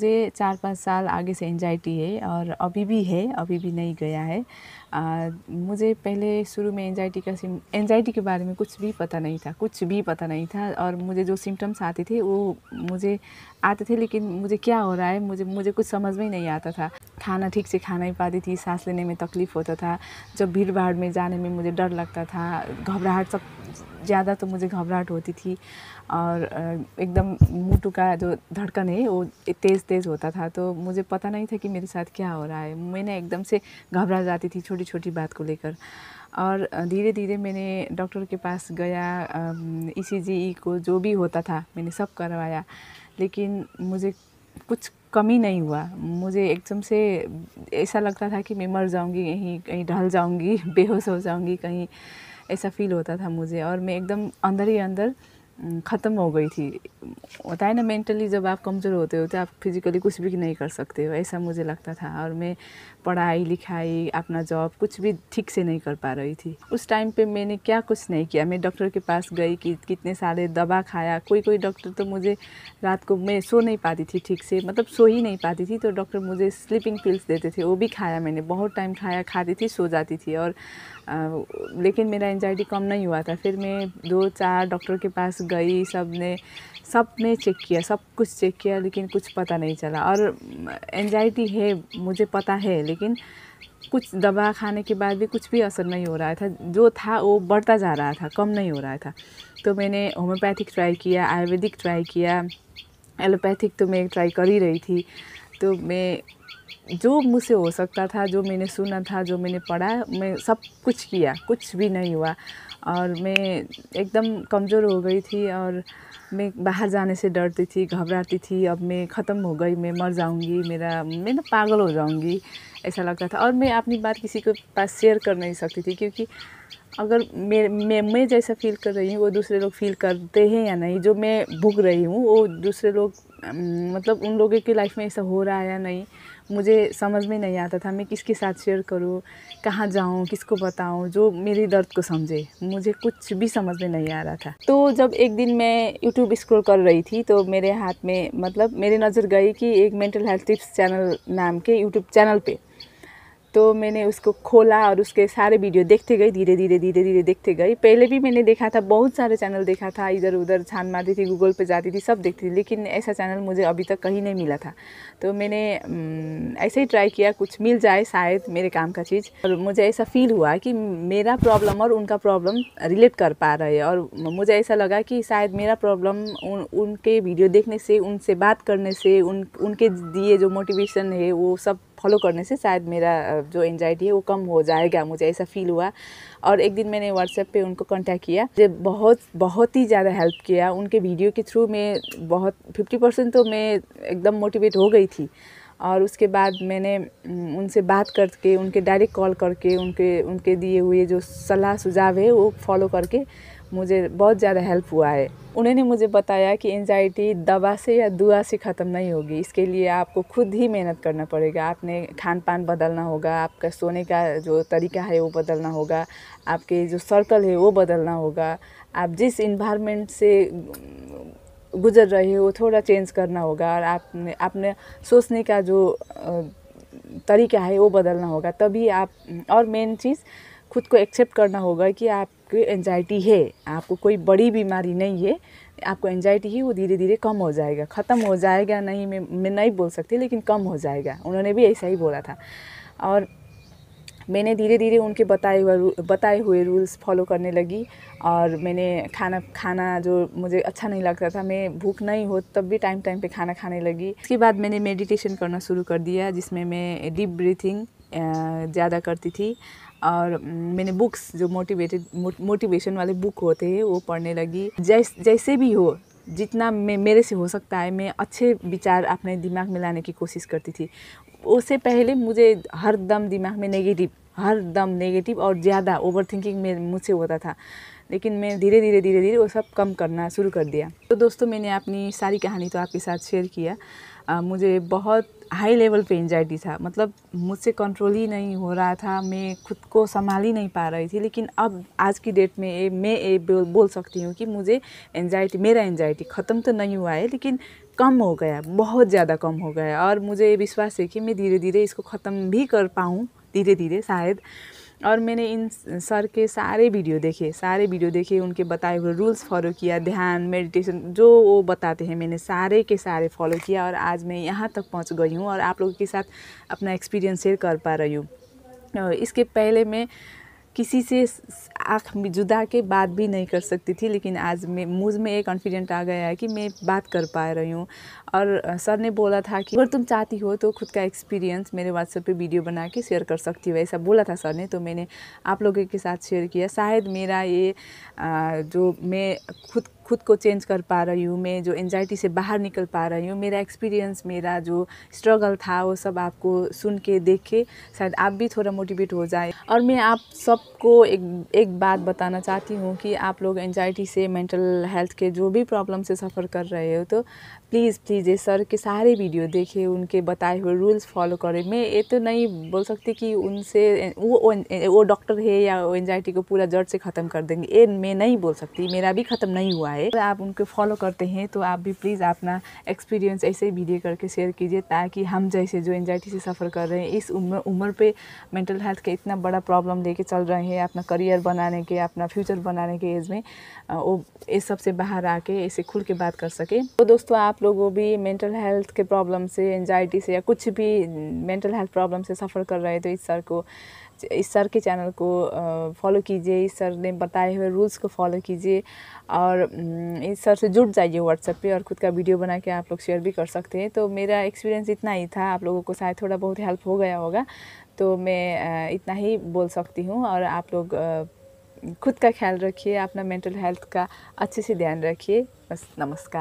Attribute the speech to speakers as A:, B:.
A: मुझे 4-5 साल आगे से एंजाइटी है और अभी भी है, अभी भी नहीं गया है। मुझे पहले शुरू में एंजाइटी के बारे में कुछ भी पता नहीं था, कुछ भी पता नहीं था और मुझे जो सिम्पटम्स आते थे वो मुझे आते थे, लेकिन मुझे क्या हो रहा है मुझे कुछ समझ में ही नहीं आता था। खाना ठीक से खा नहीं पाती थी, सांस लेने में तकलीफ़ होता था, जब भीड़-भाड़ में जाने में मुझे डर लगता था, घबराहट सब ज़्यादा तो मुझे घबराहट होती थी और एकदम मुटु का जो धड़कन है वो तेज़ होता था। तो मुझे पता नहीं था कि मेरे साथ क्या हो रहा है। मैंने एकदम से घबरा जाती थी छोटी-छोटी बात को लेकर और धीरे-धीरे मैंने डॉक्टर के पास गया, ईसीजी को जो भी होता था मैंने सब करवाया, लेकिन मुझे कुछ कमी नहीं हुआ। मुझे एकदम से ऐसा लगता था कि मैं मर जाऊँगी, कहीं ढल जाऊँगी, बेहोश हो जाऊँगी कहीं, ऐसा फ़ील होता था मुझे और मैं एकदम अंदर ही अंदर ख़त्म हो गई थी। होता है ना, मेंटली जब आप कमज़ोर होते हो तो आप फिज़िकली कुछ भी नहीं कर सकते हो, ऐसा मुझे लगता था और मैं पढ़ाई-लिखाई, अपना जॉब कुछ भी ठीक से नहीं कर पा रही थी। उस टाइम पे मैंने क्या कुछ नहीं किया, मैं डॉक्टर के पास गई कि कितने सारे दवा खाया, कोई डॉक्टर तो मुझे रात को मैं सो नहीं पाती थी ठीक से, मतलब सो ही नहीं पाती थी, तो डॉक्टर मुझे स्लीपिंग पिल्स देते थे, वो भी खाया मैंने, बहुत टाइम खाया, खाती थी, सो जाती थी और लेकिन मेरा एंजाइटी कम नहीं हुआ था। फिर मैं 2-4 डॉक्टर के पास गई, सबने चेक किया, सब कुछ चेक किया, लेकिन कुछ पता नहीं चला और एंजाइटी है मुझे पता है, लेकिन कुछ दवा खाने के बाद भी कुछ भी असर नहीं हो रहा था, जो था वो बढ़ता जा रहा था, कम नहीं हो रहा था। तो मैंने होम्योपैथिक ट्राई किया, आयुर्वेदिक ट्राई किया, एलोपैथिक तो मैं ट्राई कर ही रही थी। तो मैं जो मुझसे हो सकता था, जो मैंने सुना था, जो मैंने पढ़ा, मैं सब कुछ किया, कुछ भी नहीं हुआ और मैं एकदम कमज़ोर हो गई थी और मैं बाहर जाने से डरती थी, घबराती थी। अब मैं ख़त्म हो गई, मैं मर जाऊँगी, मैं ना पागल हो जाऊँगी, ऐसा लगता था और मैं अपनी बात किसी के पास शेयर कर नहीं सकती थी, क्योंकि अगर मैं जैसा फ़ील कर रही हूँ वो दूसरे लोग फ़ील करते हैं या नहीं, जो मैं भुग रही हूँ वो दूसरे लोग मतलब उन लोगों की लाइफ में ऐसा हो रहा है या नहीं, मुझे समझ में नहीं आता था। मैं किसके साथ शेयर करूँ, कहाँ जाऊँ, किसको बताऊँ जो मेरी दर्द को समझे, मुझे कुछ भी समझ में नहीं आ रहा था। तो जब एक दिन मैं यूट्यूब स्क्रॉल कर रही थी तो मेरे हाथ में, मतलब मेरी नज़र गई कि एक मेंटल हेल्थ टिप्स चैनल नाम के यूट्यूब चैनल पे, तो मैंने उसको खोला और उसके सारे वीडियो देखते गई, धीरे-धीरे देखते गई। पहले भी मैंने देखा था, बहुत सारे चैनल देखा था, इधर-उधर छान मारती थी, गूगल पे जाती थी, सब देखती थी, लेकिन ऐसा चैनल मुझे अभी तक कहीं नहीं मिला था। तो मैंने ऐसे ही ट्राई किया, कुछ मिल जाए शायद मेरे काम का चीज़, और मुझे ऐसा फ़ील हुआ कि मेरा प्रॉब्लम और उनका प्रॉब्लम रिलेट कर पा रहे हैं और मुझे ऐसा लगा कि शायद मेरा प्रॉब्लम उनके वीडियो देखने से, उनसे बात करने से, उनके दिए जो मोटिवेशन है वो सब फॉलो करने से शायद मेरा जो एंजाइटी है वो कम हो जाएगा, मुझे ऐसा फ़ील हुआ। और एक दिन मैंने व्हाट्सएप पे उनको कांटेक्ट किया, मुझे बहुत ही ज़्यादा हेल्प किया उनके वीडियो के थ्रू। मैं बहुत 50% तो मैं एकदम मोटिवेट हो गई थी और उसके बाद मैंने उनसे बात करके, उनके डायरेक्ट कॉल करके, उनके दिए हुए जो सलाह सुझाव है वो फॉलो करके मुझे बहुत ज़्यादा हेल्प हुआ है। उन्होंने मुझे बताया कि एंजाइटी दवा से या दुआ से ख़त्म नहीं होगी, इसके लिए आपको खुद ही मेहनत करना पड़ेगा। आपने खान-पान बदलना होगा, आपका सोने का जो तरीका है वो बदलना होगा, आपके जो सर्कल है वो बदलना होगा, आप जिस एनवायरनमेंट से गुज़र रहे हो थोड़ा चेंज करना होगा और आपने अपने सोचने का जो तरीका है वो बदलना होगा, तभी आप। और मेन चीज़ खुद को एक्सेप्ट करना होगा कि आपको एंजाइटी है, आपको कोई बड़ी बीमारी नहीं है, आपको एंजाइटी है, वो धीरे-धीरे कम हो जाएगा, ख़त्म हो जाएगा नहीं, मैं नहीं बोल सकती, लेकिन कम हो जाएगा। उन्होंने भी ऐसा ही बोला था और मैंने धीरे-धीरे उनके बताए हुए रूल्स फॉलो करने लगी और मैंने खाना जो मुझे अच्छा नहीं लगता था, मैं भूख नहीं हो तब भी टाइम पे खाना खाने लगी। उसके बाद मैंने मेडिटेशन करना शुरू कर दिया, जिसमें मैं डीप ब्रीथिंग ज़्यादा करती थी और मैंने बुक्स जो मोटिवेशन वाले बुक होते हैं वो पढ़ने लगी। जैसे भी हो, जितना मेरे से हो सकता है, मैं अच्छे विचार अपने दिमाग में लाने की कोशिश करती थी। उससे पहले मुझे हर दम दिमाग में नेगेटिव और ज़्यादा ओवरथिंकिंग में मुझसे होता था, लेकिन मैं धीरे-धीरे वो सब कम करना शुरू कर दिया। तो दोस्तों, मैंने अपनी सारी कहानी तो आपके साथ शेयर किया। मुझे बहुत हाई लेवल पे एंजाइटी था, मतलब मुझसे कंट्रोल ही नहीं हो रहा था, मैं खुद को संभाल ही नहीं पा रही थी। लेकिन अब आज की डेट में मैं बोल सकती हूँ कि मेरा एंजाइटी ख़त्म तो नहीं हुआ है, लेकिन कम हो गया, बहुत ज़्यादा कम हो गया। और मुझे विश्वास है कि मैं धीरे धीरे इसको ख़त्म भी कर पाऊँ, धीरे धीरे शायद। और मैंने इन सर के सारे वीडियो देखे, उनके बताए हुए रूल्स फॉलो किया, ध्यान, मेडिटेशन जो वो बताते हैं मैंने सारे के सारे फॉलो किया, और आज मैं यहाँ तक पहुँच गई हूँ और आप लोगों के साथ अपना एक्सपीरियंस शेयर कर पा रही हूँ। इसके पहले मैं किसी से आँख जुदा के बात भी नहीं कर सकती थी, लेकिन आज मुझ में एक कॉन्फिडेंट आ गया है कि मैं बात कर पा रही हूँ। और सर ने बोला था कि अगर तुम चाहती हो तो खुद का एक्सपीरियंस मेरे व्हाट्सएप पे वीडियो बना के शेयर कर सकती हो, ऐसा बोला था सर ने। तो मैंने आप लोगों के साथ शेयर किया। शायद मेरा ये जो मैं खुद को चेंज कर पा रही हूँ, मैं जो एंजाइटी से बाहर निकल पा रही हूँ, मेरा एक्सपीरियंस, मेरा जो स्ट्रगल था वो सब आपको सुन के देख के शायद आप भी थोड़ा मोटिवेट हो जाए। और मैं आप सबको एक बात बताना चाहती हूँ कि आप लोग एंजाइटी से, मेंटल हेल्थ के जो भी प्रॉब्लम से सफ़र कर रहे हो तो प्लीज़ ये सर के सारे वीडियो देखें, उनके बताए हुए रूल्स फॉलो करें। मैं ये तो नहीं बोल सकती कि उनसे वो डॉक्टर है या वो एंजाइटी को पूरा जड़ से ख़त्म कर देंगे, ये मैं नहीं बोल सकती, मेरा भी ख़त्म नहीं हुआ है। आप उनको फॉलो करते हैं तो आप भी प्लीज़ अपना एक्सपीरियंस ऐसे ही वीडियो करके शेयर कीजिए, ताकि हम जैसे जो एंजाइटी से सफ़र कर रहे हैं, इस उम्र पे मेंटल हेल्थ के इतना बड़ा प्रॉब्लम लेके चल रहे हैं, अपना करियर बनाने के, अपना फ्यूचर बनाने के एज में, वो इस सब से बाहर आके इसे खुल के बात कर सके। तो दोस्तों, आप लोगों भी मेंटल हेल्थ के प्रॉब्लम से, एंजाइटी से या कुछ भी मेंटल हेल्थ प्रॉब्लम से सफ़र कर रहे हैं तो इस सर के चैनल को फॉलो कीजिए, इस सर ने बताए हुए रूल्स को फॉलो कीजिए, और इस सर से जुड़ जाइए व्हाट्सएप पे, और खुद का वीडियो बना के आप लोग शेयर भी कर सकते हैं। तो मेरा एक्सपीरियंस इतना ही था, आप लोगों को शायद थोड़ा बहुत हेल्प हो गया होगा, तो मैं इतना ही बोल सकती हूँ। और आप लोग खुद का ख्याल रखिए, अपना मेंटल हेल्थ का अच्छे से ध्यान रखिए। बस, नमस्कार।